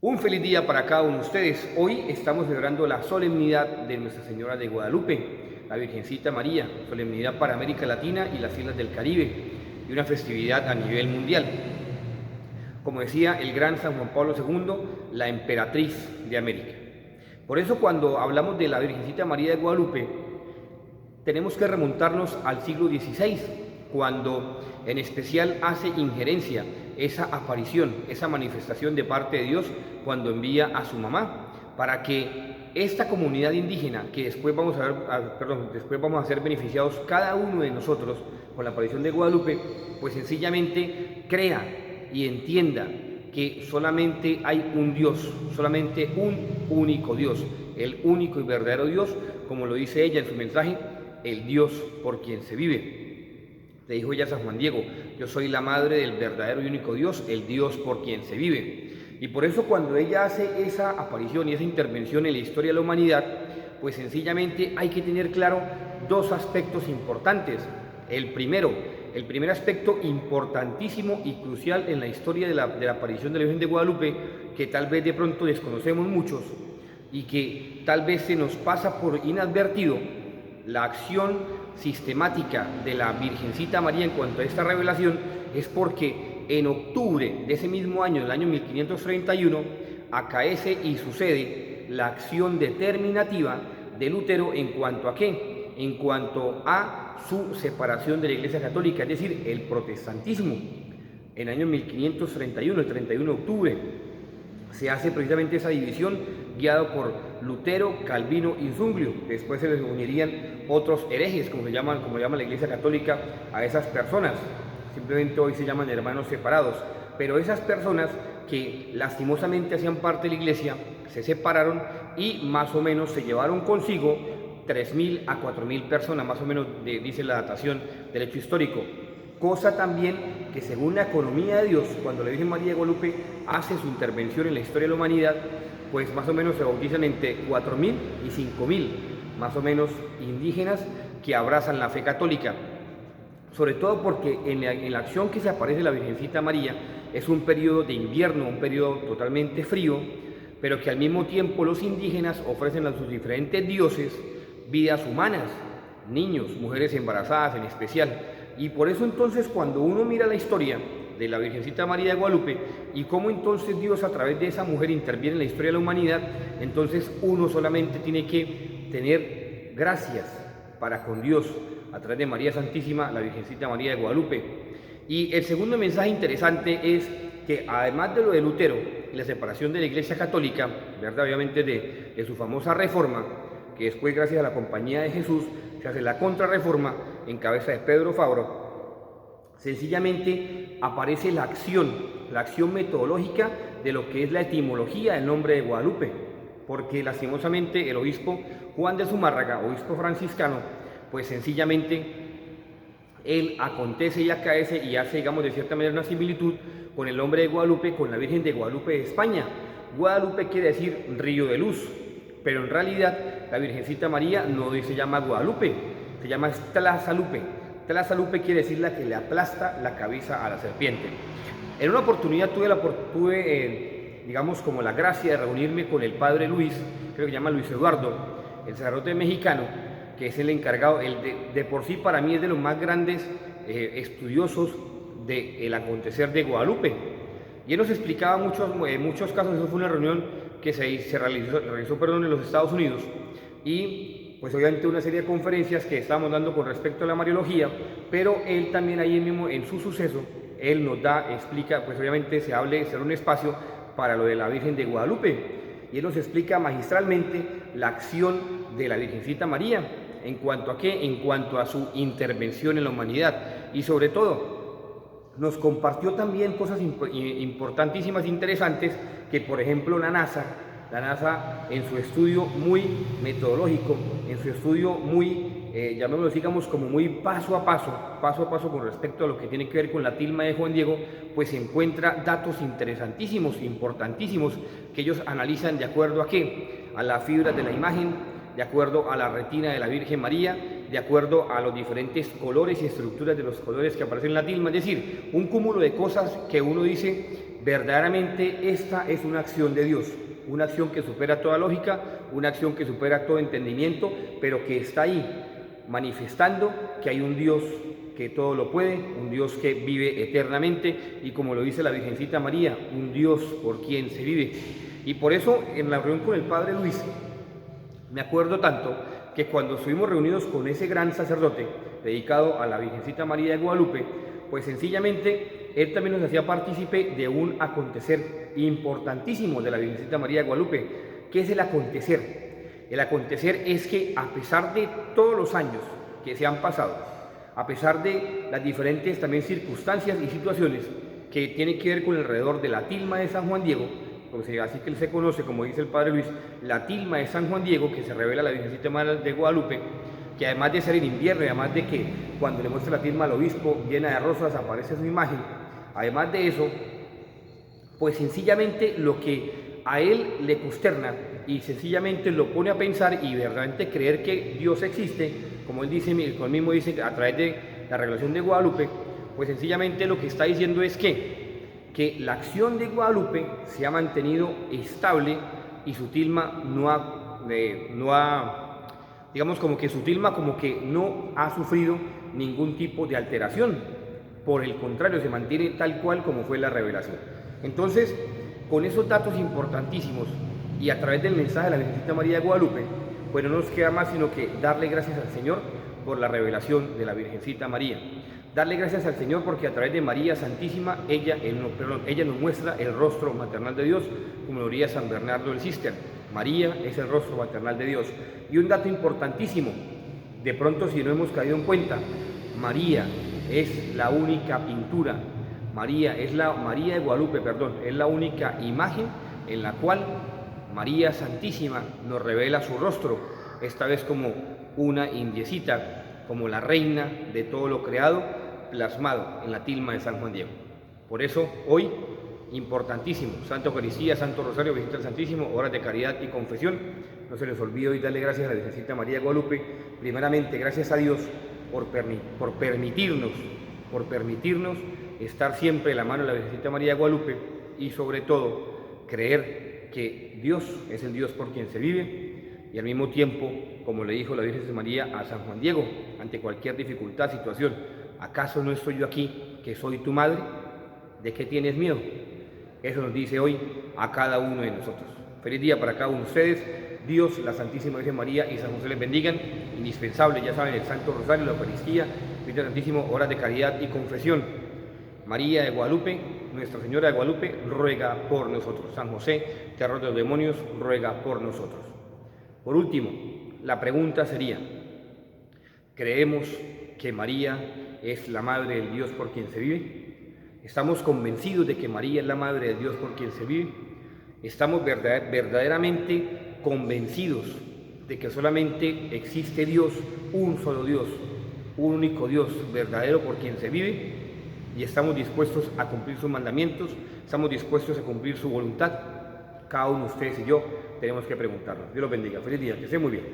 Un feliz día para cada uno de ustedes. Hoy estamos celebrando la solemnidad de Nuestra Señora de Guadalupe, la Virgencita María, solemnidad para América Latina y las islas del Caribe, y una festividad a nivel mundial. Como decía el gran San Juan Pablo II, la emperatriz de América. Por eso cuando hablamos de la Virgencita María de Guadalupe, tenemos que remontarnos al siglo XVI, cuando en especial hace injerencia esa aparición, esa manifestación de parte de Dios cuando envía a su mamá para que esta comunidad indígena, que después vamos a ser beneficiados cada uno de nosotros con la aparición de Guadalupe, pues sencillamente crea y entienda que solamente hay un Dios, solamente un único Dios, el único y verdadero Dios, como lo dice ella en su mensaje, el Dios por quien se vive. Le dijo ella a San Juan Diego: yo soy la madre del verdadero y único Dios, el Dios por quien se vive. Y por eso cuando ella hace esa aparición y esa intervención en la historia de la humanidad, pues sencillamente hay que tener claro dos aspectos importantes. El primer aspecto importantísimo y crucial en la historia de la aparición de la Virgen de Guadalupe, que tal vez de pronto desconocemos muchos y que tal vez se nos pasa por inadvertido, la acción sistemática de la Virgencita María en cuanto a esta revelación es porque en octubre de ese mismo año, el año 1531, acaece y sucede la acción determinativa de Lutero en cuanto a ¿qué? En cuanto a su separación de la Iglesia Católica, es decir, el protestantismo. En el año 1531, el 31 de octubre, se hace precisamente esa división guiado por Lutero, Calvino y Zwinglio. Después se les unirían otros herejes, como llama la Iglesia Católica a esas personas. Simplemente hoy se llaman hermanos separados. Pero esas personas que lastimosamente hacían parte de la Iglesia se separaron y más o menos se llevaron consigo 3.000 a 4.000 personas, más o menos dice la datación del hecho histórico. Cosa también que según la economía de Dios, cuando la Virgen María de Guadalupe hace su intervención en la historia de la humanidad, pues más o menos se bautizan entre 4.000 y 5.000, más o menos indígenas que abrazan la fe católica. Sobre todo porque en la acción que se aparece la Virgencita María es un periodo de invierno, un periodo totalmente frío, pero que al mismo tiempo los indígenas ofrecen a sus diferentes dioses vidas humanas, niños, mujeres embarazadas en especial. Y por eso entonces cuando uno mira la historia de la Virgencita María de Guadalupe y cómo entonces Dios a través de esa mujer interviene en la historia de la humanidad, entonces uno solamente tiene que tener gracias para con Dios a través de María Santísima, la Virgencita María de Guadalupe. Y el segundo mensaje interesante es que además de lo de Lutero y la separación de la Iglesia Católica, ¿verdad? Obviamente de su famosa reforma, que después gracias a la Compañía de Jesús se hace la contrarreforma en cabeza de Pedro Fabro, sencillamente aparece la acción metodológica de lo que es la etimología del nombre de Guadalupe, porque lastimosamente el obispo Juan de Zumárraga, obispo franciscano, pues sencillamente él acontece y acaece y hace, digamos, de cierta manera una similitud con el nombre de Guadalupe, con la Virgen de Guadalupe de España. Guadalupe quiere decir río de luz, pero en realidad la Virgencita María no se llama Guadalupe, se llama Tlazalupe. Tlazalupe quiere decir la que le aplasta la cabeza a la serpiente. En una oportunidad tuve digamos, como la gracia de reunirme con el padre Luis, creo que se llama Luis Eduardo, el sacerdote mexicano, que es el encargado, de por sí para mí es de los más grandes estudiosos del acontecer de Guadalupe. Y él nos explicaba muchos casos. Eso fue una reunión que se realizó en los Estados Unidos, y pues obviamente una serie de conferencias que estábamos dando con respecto a la Mariología, pero él también ahí mismo en su suceso, él nos explica, pues obviamente se abre un espacio para lo de la Virgen de Guadalupe, y él nos explica magistralmente la acción de la Virgencita María, ¿en cuanto a qué? En cuanto a su intervención en la humanidad, y sobre todo nos compartió también cosas importantísimas, interesantes, que por ejemplo la NASA en su estudio muy metodológico, en su estudio muy, llamémoslo digamos, como muy paso a paso con respecto a lo que tiene que ver con la tilma de Juan Diego, pues encuentra datos interesantísimos, importantísimos, que ellos analizan de acuerdo a qué, a las fibras de la imagen, de acuerdo a la retina de la Virgen María, de acuerdo a los diferentes colores y estructuras de los colores que aparecen en la tilma, es decir, un cúmulo de cosas que uno dice verdaderamente esta es una acción de Dios, una acción que supera toda lógica, una acción que supera todo entendimiento, pero que está ahí manifestando que hay un Dios que todo lo puede, un Dios que vive eternamente y, como lo dice la Virgencita María, un Dios por quien se vive. Y por eso, en la reunión con el Padre Luis, me acuerdo tanto que cuando estuvimos reunidos con ese gran sacerdote dedicado a la Virgencita María de Guadalupe, pues sencillamente él también nos hacía partícipe de un acontecer importantísimo de la Virgencita María de Guadalupe. ¿Qué es el acontecer? El acontecer es que, a pesar de todos los años que se han pasado, a pesar de las diferentes también circunstancias y situaciones que tienen que ver con alrededor de la tilma de San Juan Diego, así que él se conoce, como dice el Padre Luis, la tilma de San Juan Diego, que se revela a la Virgencita María de Guadalupe, que además de ser en invierno y además de que cuando le muestra la tilma al obispo llena de rosas aparece su imagen, además de eso, pues sencillamente lo que a él le consterna y sencillamente lo pone a pensar y verdaderamente creer que Dios existe, como él dice, como él mismo dice, a través de la revelación de Guadalupe, pues sencillamente lo que está diciendo es que la acción de Guadalupe se ha mantenido estable y su tilma no ha, digamos, como que su tilma como que no ha sufrido ningún tipo de alteración. Por el contrario, se mantiene tal cual como fue la revelación. Entonces, con esos datos importantísimos y a través del mensaje de la Virgencita María de Guadalupe, pues no nos queda más sino que darle gracias al Señor por la revelación de la Virgencita María. Darle gracias al Señor porque a través de María Santísima, ella nos muestra el rostro maternal de Dios, como lo diría San Bernardo del Císter. María es el rostro maternal de Dios. Y un dato importantísimo, de pronto si no hemos caído en cuenta, María es la única pintura, María de Guadalupe, es la única imagen en la cual María Santísima nos revela su rostro, esta vez como una indiecita, como la reina de todo lo creado, plasmado en la tilma de San Juan Diego. Por eso hoy, importantísimo, Santa Eucaristía, Santo Rosario, Virgen del Santísimo, horas de caridad y confesión. No se les olvide hoy darle gracias a la Virgencita María de Guadalupe, primeramente gracias a Dios por permitirnos estar siempre de la mano de la Virgencita María de Guadalupe y sobre todo creer que Dios es el Dios por quien se vive y al mismo tiempo, como le dijo la Virgen María a San Juan Diego, ante cualquier dificultad, situación, ¿acaso no estoy yo aquí, que soy tu madre? ¿De qué tienes miedo? Eso nos dice hoy a cada uno de nosotros. Feliz día para cada uno de ustedes. Dios, la Santísima Virgen María y San José les bendigan. Indispensable, ya saben, el Santo Rosario, la Eucaristía, Virgen Santísimo, horas de caridad y confesión. María de Guadalupe, Nuestra Señora de Guadalupe, ruega por nosotros. San José, terror de los demonios, ruega por nosotros. Por último, la pregunta sería, ¿creemos que María es la Madre del Dios por quien se vive? ¿Estamos convencidos de que María es la Madre del Dios por quien se vive? ¿Estamos verdaderamente convencidos de que solamente existe Dios, un solo Dios, un único Dios verdadero por quien se vive? ¿Y estamos dispuestos a cumplir sus mandamientos? ¿Estamos dispuestos a cumplir su voluntad? Cada uno de ustedes y yo tenemos que preguntarnos. Dios los bendiga. Feliz día. Que estén muy bien.